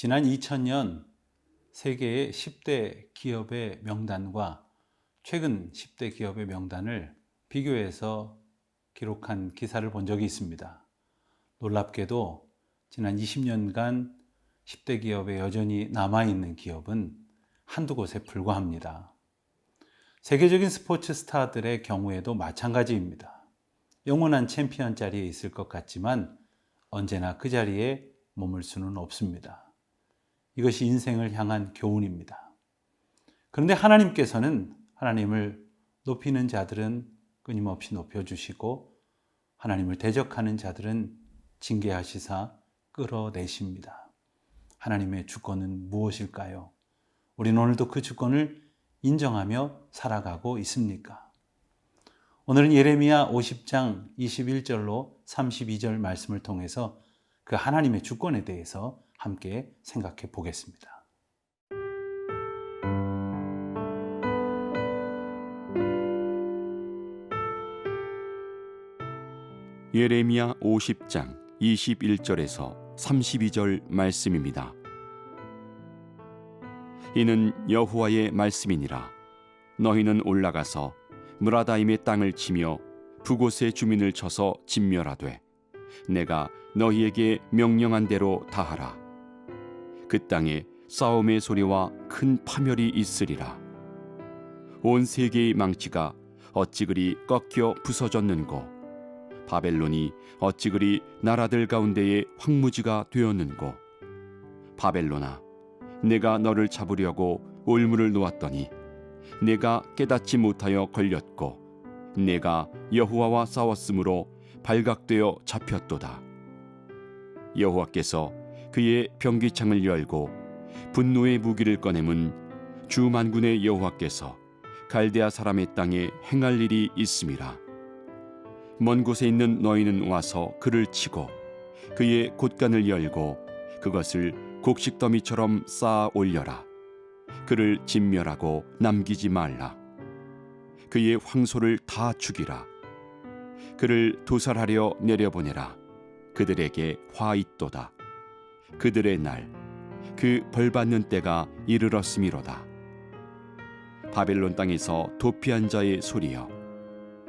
지난 2000년 세계의 10대 기업의 명단과 최근 10대 기업의 명단을 비교해서 기록한 기사를 본 적이 있습니다. 놀랍게도 지난 20년간 10대 기업에 여전히 남아있는 기업은 한두 곳에 불과합니다. 세계적인 스포츠 스타들의 경우에도 마찬가지입니다. 영원한 챔피언 자리에 있을 것 같지만 언제나 그 자리에 머물 수는 없습니다. 이것이 인생을 향한 교훈입니다. 그런데 하나님께서는 하나님을 높이는 자들은 끊임없이 높여주시고 하나님을 대적하는 자들은 징계하시사 끌어내십니다. 하나님의 주권은 무엇일까요? 우리는 오늘도 그 주권을 인정하며 살아가고 있습니까? 오늘은 예레미야 50장 21절로 32절 말씀을 통해서 그 하나님의 주권에 대해서 함께 생각해 보겠습니다. 예레미야 50장 21절에서 32절 말씀입니다. 이는 여호와의 말씀이니라. 너희는 올라가서 무라다임의 땅을 치며 북곳의 주민을 쳐서 진멸하되 내가 너희에게 명령한 대로 다하라. 그 땅에 싸움의 소리와 큰 파멸이 있으리라. 온 세계의 망치가 어찌 그리 꺾여 부서졌는고, 바벨론이 어찌 그리 나라들 가운데의 황무지가 되었는고. 바벨론아, 내가 너를 잡으려고 올무를 놓았더니 내가 깨닫지 못하여 걸렸고, 내가 여호와와 싸웠으므로 발각되어 잡혔도다. 여호와께서 그의 병기창을 열고 분노의 무기를 꺼내문 주 만군의 여호와께서 갈대아 사람의 땅에 행할 일이 있음이라. 먼 곳에 있는 너희는 와서 그를 치고 그의 곳간을 열고 그것을 곡식더미처럼 쌓아 올려라. 그를 진멸하고 남기지 말라. 그의 황소를 다 죽이라. 그를 도살하려 내려보내라. 그들에게 화 있도다. 그들의 날, 그 벌받는 때가 이르렀음이로다. 바벨론 땅에서 도피한 자의 소리여,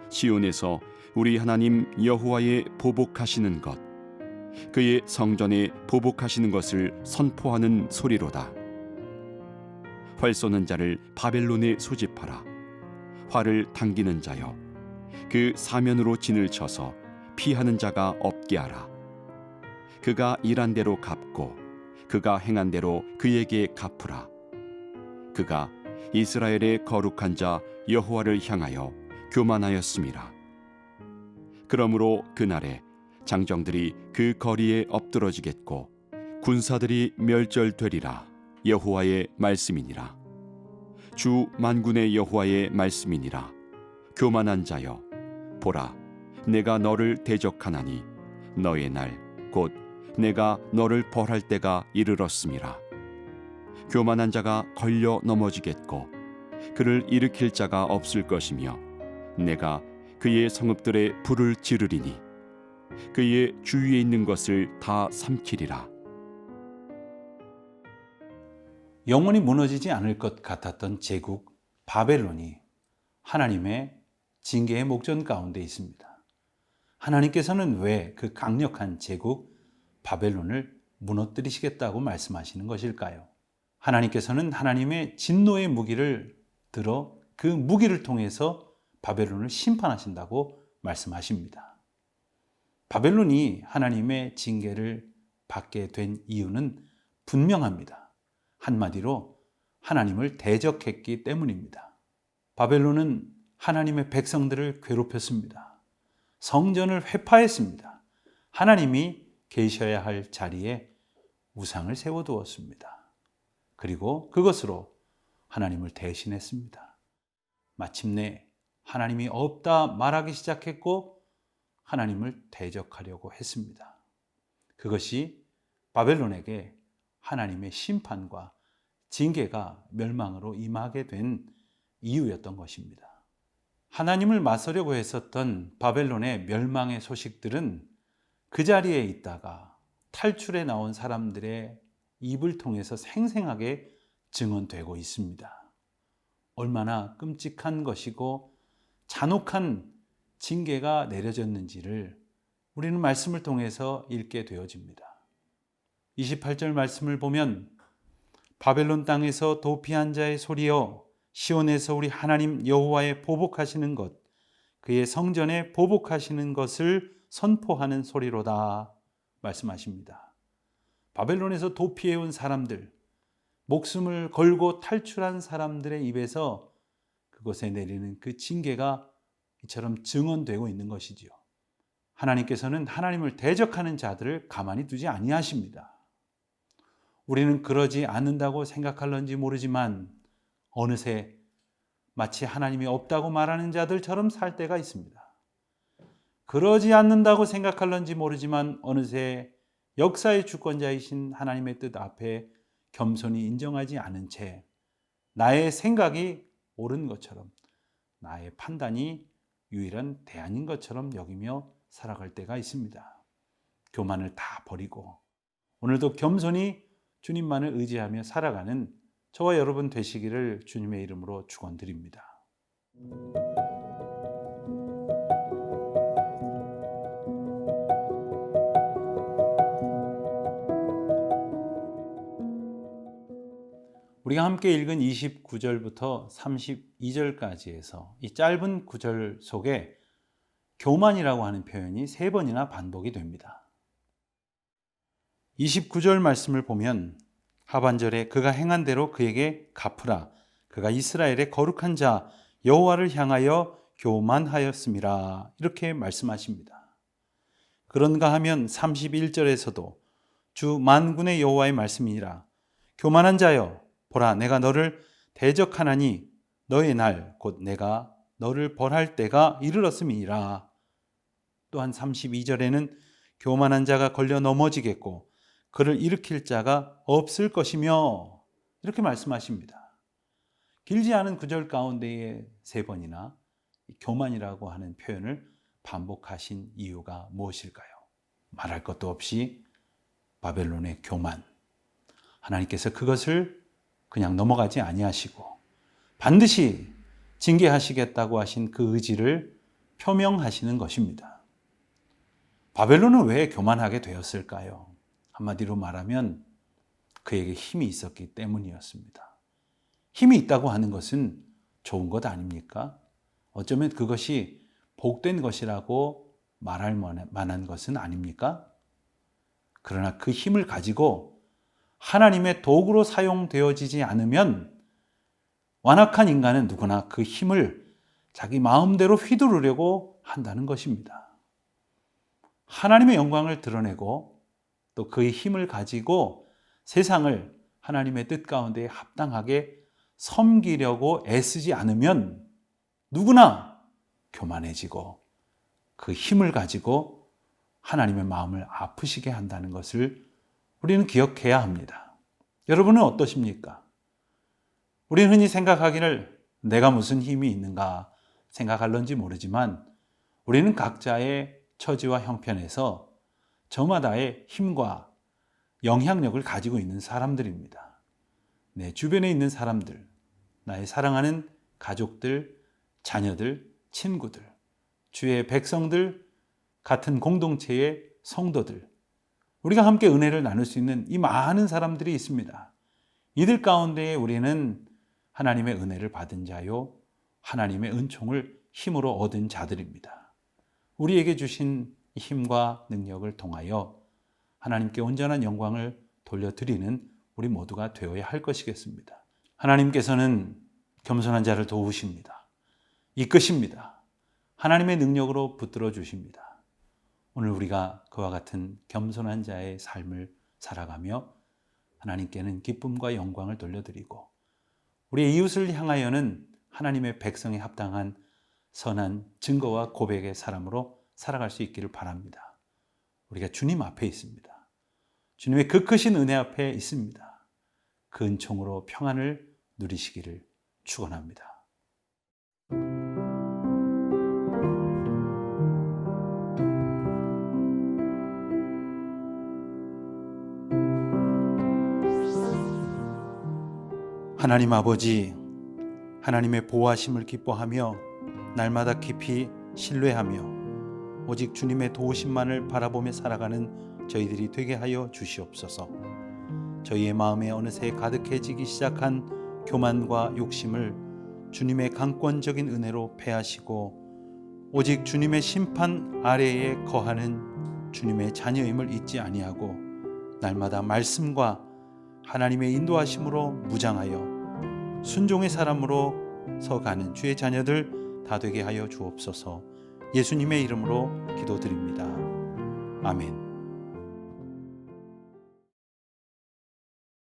시온에서 우리 하나님 여호와의 보복하시는 것, 그의 성전에 보복하시는 것을 선포하는 소리로다. 활 쏘는 자를 바벨론에 소집하라. 활을 당기는 자여, 그 사면으로 진을 쳐서 피하는 자가 없게 하라. 그가 일한 대로 갚고 그가 행한 대로 그에게 갚으라. 그가 이스라엘의 거룩한 자 여호와를 향하여 교만하였음이라. 그러므로 그날에 장정들이 그 거리에 엎드러지겠고 군사들이 멸절되리라. 여호와의 말씀이니라. 주 만군의 여호와의 말씀이니라. 교만한 자여, 보라, 내가 너를 대적하나니 너의 날 곧 내가 너를 벌할 때가 이르렀음이라. 교만한 자가 걸려 넘어지겠고 그를 일으킬 자가 없을 것이며 내가 그의 성읍들에 불을 지르리니 그의 주위에 있는 것을 다 삼키리라. 영원히 무너지지 않을 것 같았던 제국 바벨론이 하나님의 징계의 목전 가운데 있습니다. 하나님께서는 왜 그 강력한 제국 바벨론을 무너뜨리시겠다고 말씀하시는 것일까요? 하나님께서는 하나님의 진노의 무기를 들어 그 무기를 통해서 바벨론을 심판하신다고 말씀하십니다. 바벨론이 하나님의 징계를 받게 된 이유는 분명합니다. 한마디로 하나님을 대적했기 때문입니다. 바벨론은 하나님의 백성들을 괴롭혔습니다. 성전을 회파했습니다. 하나님이 계셔야 할 자리에 우상을 세워두었습니다. 그리고 그것으로 하나님을 대신했습니다. 마침내 하나님이 없다 말하기 시작했고 하나님을 대적하려고 했습니다. 그것이 바벨론에게 하나님의 심판과 징계가 멸망으로 임하게 된 이유였던 것입니다. 하나님을 맞서려고 했었던 바벨론의 멸망의 소식들은 그 자리에 있다가 탈출해 나온 사람들의 입을 통해서 생생하게 증언되고 있습니다. 얼마나 끔찍한 것이고 잔혹한 징계가 내려졌는지를 우리는 말씀을 통해서 읽게 되어집니다. 28절 말씀을 보면 바벨론 땅에서 도피한 자의 소리여 시온에서 우리 하나님 여호와의 보복하시는 것 그의 성전에 보복하시는 것을 선포하는 소리로다 말씀하십니다. 바벨론에서 도피해온 사람들, 목숨을 걸고 탈출한 사람들의 입에서 그곳에 내리는 그 징계가 이처럼 증언되고 있는 것이지요. 하나님께서는 하나님을 대적하는 자들을 가만히 두지 아니하십니다. 우리는 그러지 않는다고 생각할런지 모르지만 어느새 마치 하나님이 없다고 말하는 자들처럼 살 때가 있습니다. 그러지 않는다고 생각할런지 모르지만 어느새 역사의 주권자이신 하나님의 뜻 앞에 겸손히 인정하지 않은 채 나의 생각이 옳은 것처럼 나의 판단이 유일한 대안인 것처럼 여기며 살아갈 때가 있습니다. 교만을 다 버리고 오늘도 겸손히 주님만을 의지하며 살아가는 저와 여러분 되시기를 주님의 이름으로 축원드립니다. 우리가 함께 읽은 29절부터 32절까지에서 이 짧은 구절 속에 교만이라고 하는 표현이 3번이나 반복이 됩니다. 29절 말씀을 보면 하반절에 그가 행한 대로 그에게 갚으라. 그가 이스라엘의 거룩한 자 여호와를 향하여 교만하였음이라. 이렇게 말씀하십니다. 그런가 하면 31절에서도 주 만군의 여호와의 말씀이니라. 교만한 자여 보라 내가 너를 대적하나니 너의 날 곧 내가 너를 벌할 때가 이르렀음이니라. 또한 32절에는 교만한 자가 걸려 넘어지겠고 그를 일으킬 자가 없을 것이며 이렇게 말씀하십니다. 길지 않은 구절 가운데에 3번이나 교만이라고 하는 표현을 반복하신 이유가 무엇일까요? 말할 것도 없이 바벨론의 교만, 하나님께서 그것을 그냥 넘어가지 아니하시고 반드시 징계하시겠다고 하신 그 의지를 표명하시는 것입니다. 바벨론은 왜 교만하게 되었을까요? 한마디로 말하면 그에게 힘이 있었기 때문이었습니다. 힘이 있다고 하는 것은 좋은 것 아닙니까? 어쩌면 그것이 복된 것이라고 말할 만한 것은 아닙니까? 그러나 그 힘을 가지고 하나님의 도구로 사용되어지지 않으면 완악한 인간은 누구나 그 힘을 자기 마음대로 휘두르려고 한다는 것입니다. 하나님의 영광을 드러내고 또 그의 힘을 가지고 세상을 하나님의 뜻 가운데 합당하게 섬기려고 애쓰지 않으면 누구나 교만해지고 그 힘을 가지고 하나님의 마음을 아프시게 한다는 것을 우리는 기억해야 합니다. 여러분은 어떠십니까? 우리는 흔히 생각하기를 내가 무슨 힘이 있는가 생각할런지 모르지만 우리는 각자의 처지와 형편에서 저마다의 힘과 영향력을 가지고 있는 사람들입니다. 내 주변에 있는 사람들, 나의 사랑하는 가족들, 자녀들, 친구들, 주의 백성들, 같은 공동체의 성도들, 우리가 함께 은혜를 나눌 수 있는 이 많은 사람들이 있습니다. 이들 가운데에 우리는 하나님의 은혜를 받은 자요, 하나님의 은총을 힘으로 얻은 자들입니다. 우리에게 주신 힘과 능력을 통하여 하나님께 온전한 영광을 돌려드리는 우리 모두가 되어야 할 것이겠습니다. 하나님께서는 겸손한 자를 도우십니다. 이끄십니다. 하나님의 능력으로 붙들어 주십니다. 오늘 우리가 그와 같은 겸손한 자의 삶을 살아가며 하나님께는 기쁨과 영광을 돌려드리고 우리의 이웃을 향하여는 하나님의 백성에 합당한 선한 증거와 고백의 사람으로 살아갈 수 있기를 바랍니다. 우리가 주님 앞에 있습니다. 주님의 그 크신 은혜 앞에 있습니다. 그 은총으로 평안을 누리시기를 축원합니다. 하나님 아버지, 하나님의 보호하심을 기뻐하며 날마다 깊이 신뢰하며 오직 주님의 도우심만을 바라보며 살아가는 저희들이 되게 하여 주시옵소서. 저희의 마음에 어느새 가득해지기 시작한 교만과 욕심을 주님의 강권적인 은혜로 패하시고 오직 주님의 심판 아래에 거하는 주님의 자녀임을 잊지 아니하고 날마다 말씀과 하나님의 인도하심으로 무장하여 순종의 사람으로 서가는 주의 자녀들 다 되게 하여 주옵소서. 예수님의 이름으로 기도드립니다. 아멘.